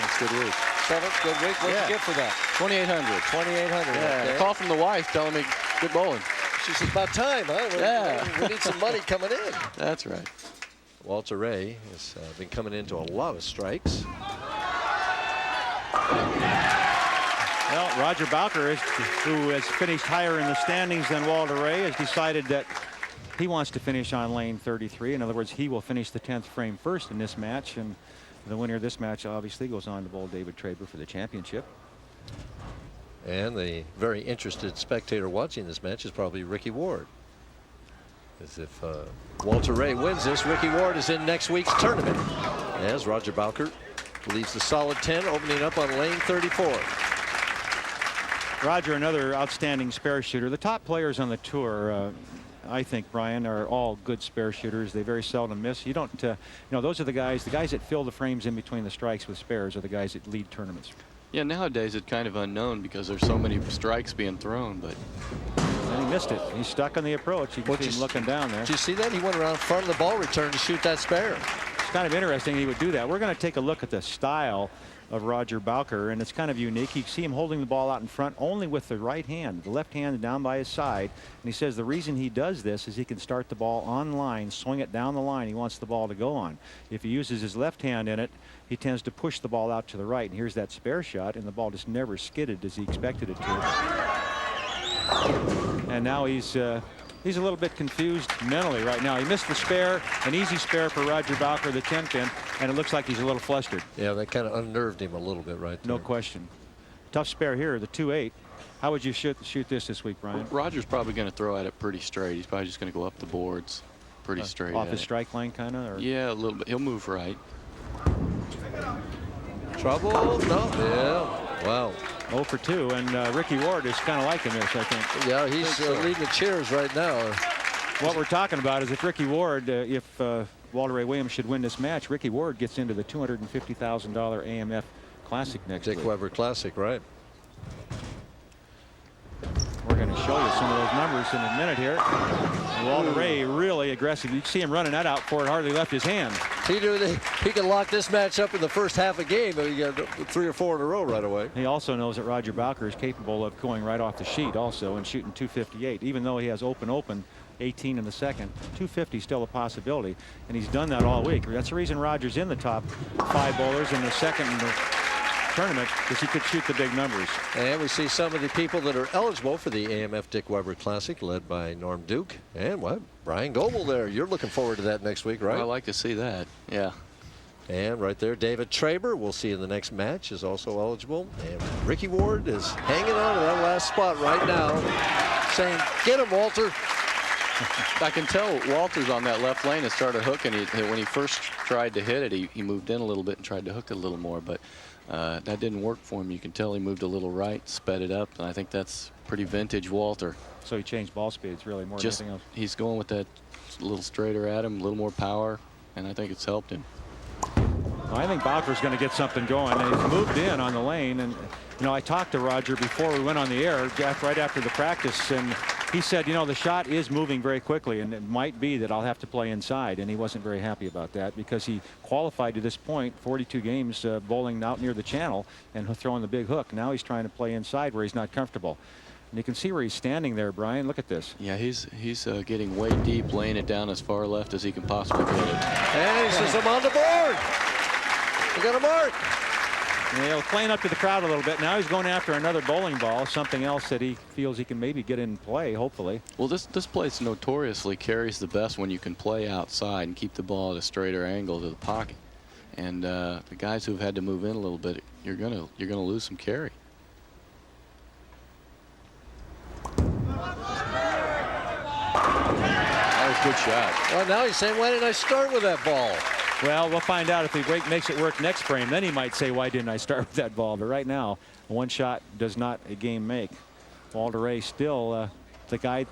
That's good week. 7th, good week. What'd you get for that? 2,800. 2,800. Yeah. Okay. A call from the wife telling me good bowling. She says, about time, huh? We need some money coming in. That's right. Walter Ray has been coming into a lot of strikes. Well, Roger Bowker, who has finished higher in the standings than Walter Ray, has decided that he wants to finish on lane 33. In other words, he will finish the 10th frame first in this match, and the winner of this match obviously goes on to bowl David Traber for the championship. And the very interested spectator watching this match is probably Ricky Ward. As if Walter Ray wins this, Ricky Ward is in next week's tournament, as Roger Bowker leaves the solid 10, opening up on lane 34. Roger, another outstanding spare shooter. The top players on the tour, I think, Brian, are all good spare shooters. They very seldom miss. You don't, you know, those are the guys that fill the frames in between the strikes with spares are the guys that lead tournaments. Yeah, nowadays it's kind of unknown because there's so many strikes being thrown, but. And he missed it. He's stuck on the approach. You can see him looking down there. Did you see that? He went around front of the ball return to shoot that spare. It's kind of interesting he would do that. We're going to take a look at the style of Roger Bowker, and it's kind of unique. You see him holding the ball out in front only with the right hand, the left hand down by his side. And he says the reason he does this is he can start the ball on line, swing it down the line he wants the ball to go on. If he uses his left hand in it, he tends to push the ball out to the right. And here's that spare shot, and the ball just never skidded as he expected it to. And now he's a little bit confused mentally right now. He missed the spare, an easy spare for Roger Bowker, the 10 pin, and it looks like he's a little flustered. Yeah, that kind of unnerved him a little bit right there. No question. Tough spare here, the 2-8. How would you shoot this week, Brian? Well, Roger's probably going to throw at it pretty straight. He's probably just going to go up the boards pretty straight. Off his strike line, kind of? Yeah, a little bit. He'll move right. Trouble? No. Yeah. Wow. 0 for 2, and Ricky Ward is kind of liking this, I think. Yeah, he's leading the cheers right now. What we're talking about is if Ricky Ward, if Walter Ray Williams should win this match, Ricky Ward gets into the $250,000 AMF Classic next week. Dick Weber Classic, right? We're going to show you some of those numbers in a minute here. Walter Ray really aggressive. You can see him running that out before it hardly left his hand. He can lock this match up in the first half a game. He got 3 or 4 in a row right away. He also knows that Roger Bowker is capable of going right off the sheet also and shooting 258. Even though he has open 18 in the second, 250 still a possibility, and he's done that all week. That's the reason Roger's in the top 5 bowlers in the second tournament, because he could shoot the big numbers. And we see some of the people that are eligible for the AMF Dick Weber Classic, led by Norm Duke and Brian Goebel there. You're looking forward to that next week, right? Well, I like to see that. Yeah. And right there, David Traber, we'll see in the next match, is also eligible. And Ricky Ward is hanging on to that last spot right now, saying, "Get him, Walter." I can tell Walter's on that left lane and started hooking. When he first tried to hit it, he moved in a little bit and tried to hook it a little more, but that didn't work for him. You can tell he moved a little right, sped it up, and I think that's pretty vintage Walter. So he changed ball speeds really more than anything else. He's going with that little straighter at him, a little more power, and I think it's helped him. Well, I think Bowker's going to get something going, and he's moved in on the lane. And you know, I talked to Roger before we went on the air, right after the practice, and he said, you know, the shot is moving very quickly, and it might be that I'll have to play inside. And he wasn't very happy about that because he qualified to this point 42 games bowling out near the channel and throwing the big hook. Now he's trying to play inside where he's not comfortable. And you can see where he's standing there, Brian. Look at this. Yeah, he's getting way deep, laying it down as far left as he can possibly get it. And he says, "I'm on the board. We got a mark." Yeah, playing up to the crowd a little bit. Now he's going after another bowling ball, something else that he feels he can maybe get in play, hopefully. Well, this place notoriously carries the best when you can play outside and keep the ball at a straighter angle to the pocket. And the guys who've had to move in a little bit, you're gonna lose some carry. That was a good shot. Well, now he's saying, "Why didn't I start with that ball?" Well, we'll find out if he makes it work next frame. Then he might say, "Why didn't I start with that ball?" But right now, one shot does not a game make. Walter Ray still the guy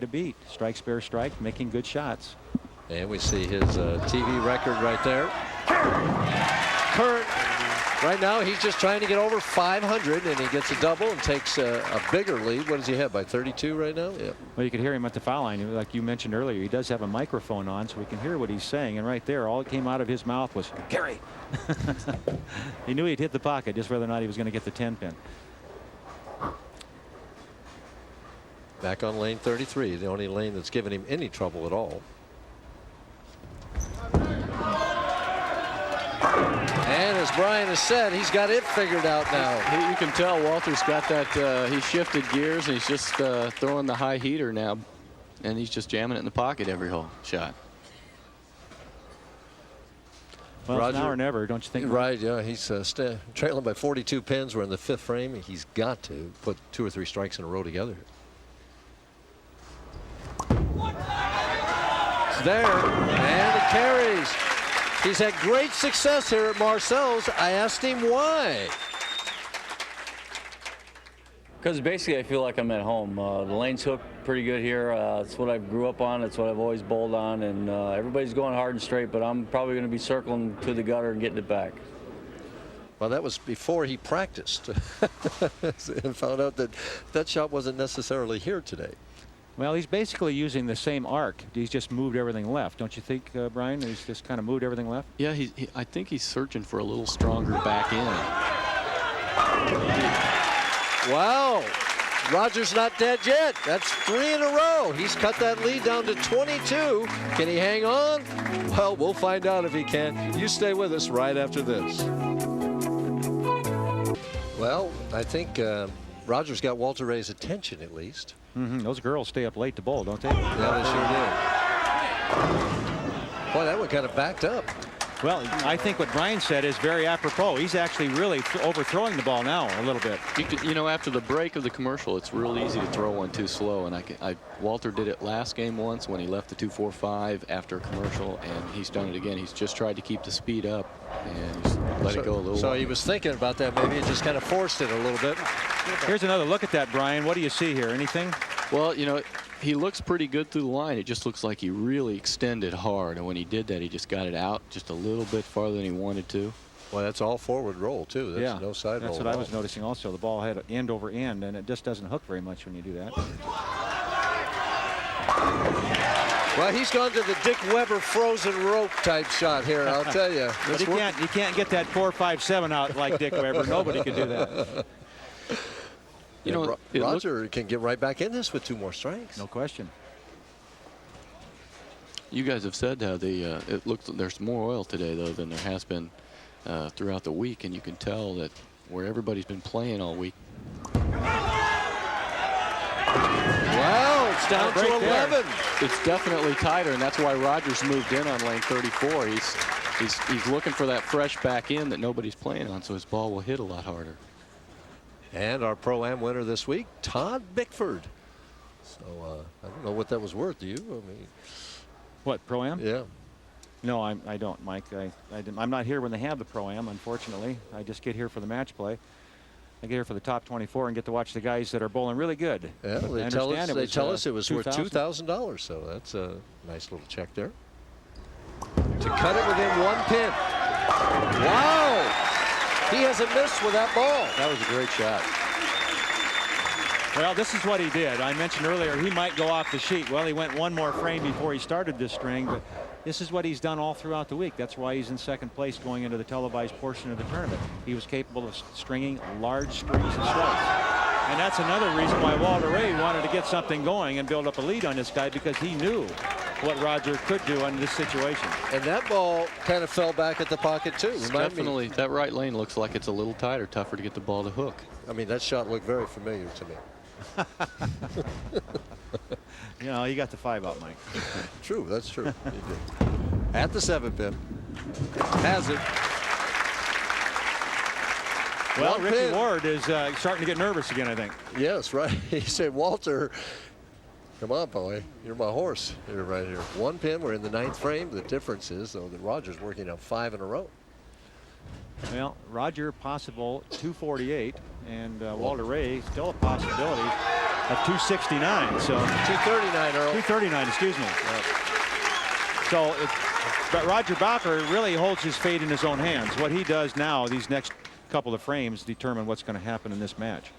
to beat. Strike, spare, strike, making good shots. And we see his TV record right there. Current Right now, he's just trying to get over 500, and he gets a double and takes a bigger lead. What does he have, by 32 right now? Yeah. Well, you could hear him at the foul line. Like you mentioned earlier, he does have a microphone on, so we can hear what he's saying. And right there, all that came out of his mouth was, Gary. He knew he'd hit the pocket, just whether or not he was going to get the 10 pin. Back on lane 33, the only lane that's given him any trouble at all. And as Brian has said, he's got it figured out now. You can tell Walter's got that. He shifted gears and he's just throwing the high heater now, and he's just jamming it in the pocket every hole shot. Well, it's now or never, don't you think? Right, yeah. He's trailing by 42 pins. We're in the 5th frame. He's got to put 2 or 3 strikes in a row together. It's there, and it carries. He's had great success here at Marcel's. I asked him why. Because basically I feel like I'm at home. The lane's hooked pretty good here. It's what I grew up on. It's what I've always bowled on. And everybody's going hard and straight, but I'm probably going to be circling to the gutter and getting it back. Well, that was before he practiced and found out that that shot wasn't necessarily here today. Well, he's basically using the same arc. He's just moved everything left. Don't you think, Brian? He's just kind of moved everything left? Yeah, I think he's searching for a little stronger back end. Wow. Roger's not dead yet. That's 3 in a row. He's cut that lead down to 22. Can he hang on? Well, we'll find out if he can. You stay with us right after this. Well, I think Roger's got Walter Ray's attention at least. Those girls stay up late to bowl, don't they? Yeah, they sure did. Boy, that one kind of backed up. Well, I think what Brian said is very apropos. He's actually really overthrowing the ball now a little bit. You know, after the break of the commercial, it's real easy to throw one too slow. And Walter did it last game once when he left the 2-4-5 after a commercial, and he's done it again. He's just tried to keep the speed up and he's let it go a little. So he was thinking about that. Maybe he just kind of forced it a little bit. Here's another look at that, Brian. What do you see here? Anything? Well, you know, he looks pretty good through the line. It just looks like he really extended hard, and when he did that, he just got it out just a little bit farther than he wanted to. Well, that's all forward roll too. That's no side roll. That's what I was noticing also. The ball had end over end, and it just doesn't hook very much when you do that. Well, he's gone to the Dick Weber frozen rope type shot here, I'll tell you. But you can't get that 4-5-7 out like Dick Weber. Nobody can do that. You know, Roger can get right back in this with 2 more strikes. No question. You guys have said how it looks there's more oil today though than there has been throughout the week, and you can tell that where everybody's been playing all week. Well, it's down to 11. It's definitely tighter, and that's why Rogers moved in on lane 34. He's looking for that fresh back end that nobody's playing on, so his ball will hit a lot harder. And our Pro-Am winner this week, Todd Bickford. So I don't know what that was worth to you. I mean, what, Pro-Am? Yeah. No, I don't, Mike. I'm not here when they have the Pro-Am, unfortunately. I just get here for the match play. I get here for the top 24 and get to watch the guys that are bowling really good. Yeah, they tell us it was worth $2,000. So that's a nice little check there. To cut it within 1 pin. Wow. He hasn't missed with that ball. That was a great shot. Well, this is what he did. I mentioned earlier he might go off the sheet. Well, he went 1 more frame before he started this string, but this is what he's done all throughout the week. That's why he's in 2nd place going into the televised portion of the tournament. He was capable of stringing large strings of strikes. And that's another reason why Walter Ray wanted to get something going and build up a lead on this guy, because he knew what Roger could do in this situation. And that ball kind of fell back at the pocket too. Definitely, that right lane looks like it's a little tighter, tougher to get the ball to hook. I mean, that shot looked very familiar to me. You know, you got the 5 out, Mike. True, that's true. You did. At the 7 pin. Has it. Well, Ricky Ward is starting to get nervous again, I think. Yes, right. He said, Walter, come on, boy. You're my horse. You're right here. 1 pin. We're in the 9th frame. The difference is, though, that Roger's working on 5 in a row. Well, Roger possible 248, and Walter Ray still a possibility of 269. So 239, Earl. 239, excuse me. So, but Roger Bowker really holds his fate in his own hands. What he does now, these next couple of frames determine what's going to happen in this match.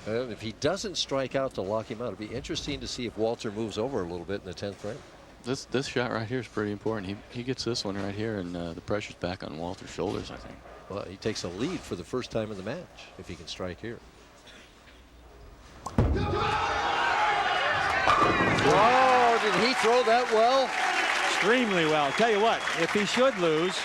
And if he doesn't strike out to lock him out, it'd be interesting to see if Walter moves over a little bit in the 10th frame. This shot right here is pretty important. He gets this one right here, and the pressure's back on Walter's shoulders, I think. Well, he takes a lead for the first time in the match if he can strike here. Oh, did he throw that well? Extremely well. Tell you what, if he should lose,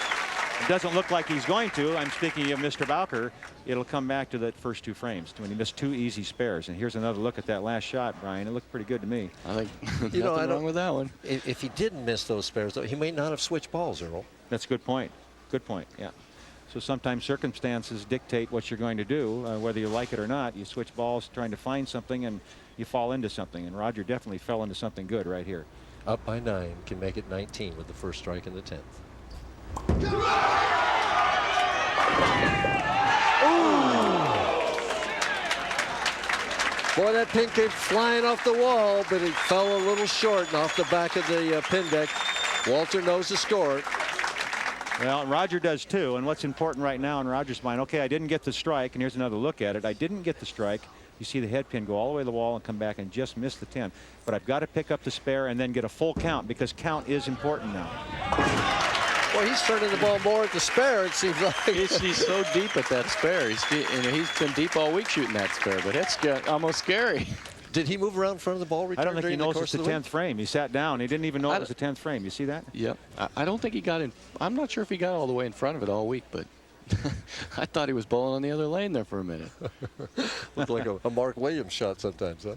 it doesn't look like he's going to. I'm speaking of Mr. Bowker. It'll come back to the first 2 frames when he missed 2 easy spares. And here's another look at that last shot, Brian. It looked pretty good to me. I think nothing wrong with that one. If he didn't miss those spares, though, he may not have switched balls, Earl. That's a good point. Good point. Yeah. So sometimes circumstances dictate what you're going to do, whether you like it or not. You switch balls trying to find something, and you fall into something. And Roger definitely fell into something good right here. Up by 9, can make it 19 with the first strike in the 10th. Boy, that pin came flying off the wall, but it fell a little short and off the back of the pin deck. Walter knows the score. Well, Roger does too. And what's important right now in Roger's mind, okay, I didn't get the strike, and here's another look at it. I didn't get the strike. You see the head pin go all the way to the wall and come back and just miss the 10. But I've got to pick up the spare and then get a full count, because count is important now. Well, he's turning the ball more at the spare, it seems like. He's so deep at that spare. He's been deep all week shooting that spare, but it's almost scary. Did he move around in front of the ball return? I don't think he knows it's the 10th week? frame. He sat down. He didn't even know it was the 10th frame. You see that? Yep. I don't think he got in. I'm not sure if he got all the way in front of it all week, but I thought he was bowling on the other lane there for a minute. Looked like a Mark Williams shot sometimes, huh?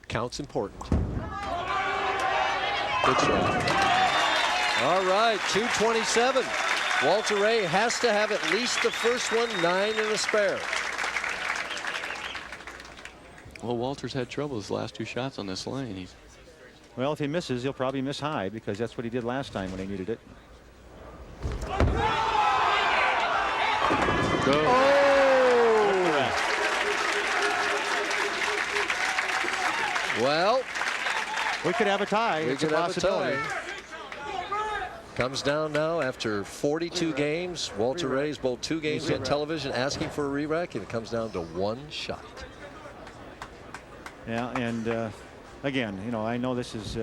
Count's important. Good shot. All right, 227. Walter Ray has to have at least the first one, 9 and a spare. Well, Walter's had trouble his last 2 shots on this lane. Well, if he misses, he'll probably miss high, because that's what he did last time when he needed it. Go. Oh! Well, we could have a tie. We it's a could have possibility. a tie. Comes down now after 42 games. Walter Ray's bowled 2 games on television asking for a re-rack, and it comes down to 1 shot. Yeah, and again, you know, I know this is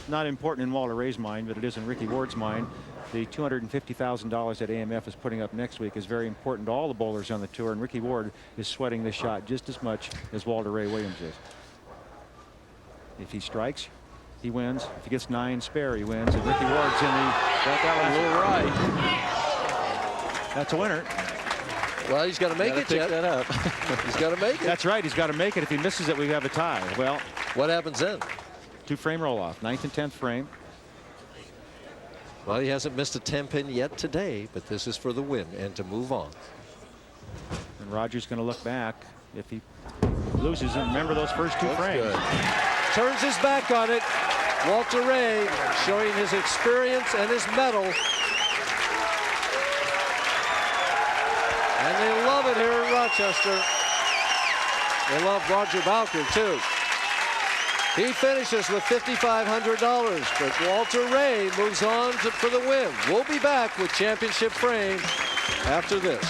not important in Walter Ray's mind, but it is in Ricky Ward's mind. The $250,000 that AMF is putting up next week is very important to all the bowlers on the tour, and Ricky Ward is sweating this shot just as much as Walter Ray Williams is. If he strikes, he wins. If he gets 9 spare, he wins. And Ricky Ward's in the. Got that one a little right. That's a winner. Well, he's got to make it yet. That up. He's got to make it. That's right. He's got to make it. If he misses it, we have a tie. Well, what happens then? 2-frame roll off. 9th and 10th frame. Well, he hasn't missed a 10-pin yet today, but this is for the win and to move on. And Roger's going to look back if he loses. And remember those first 2 frames. Good. Turns his back on it. Walter Ray showing his experience and his mettle. And they love it here in Rochester. They love Roger Bowker, too. He finishes with $5,500, but Walter Ray moves on for the win. We'll be back with Championship Frame after this.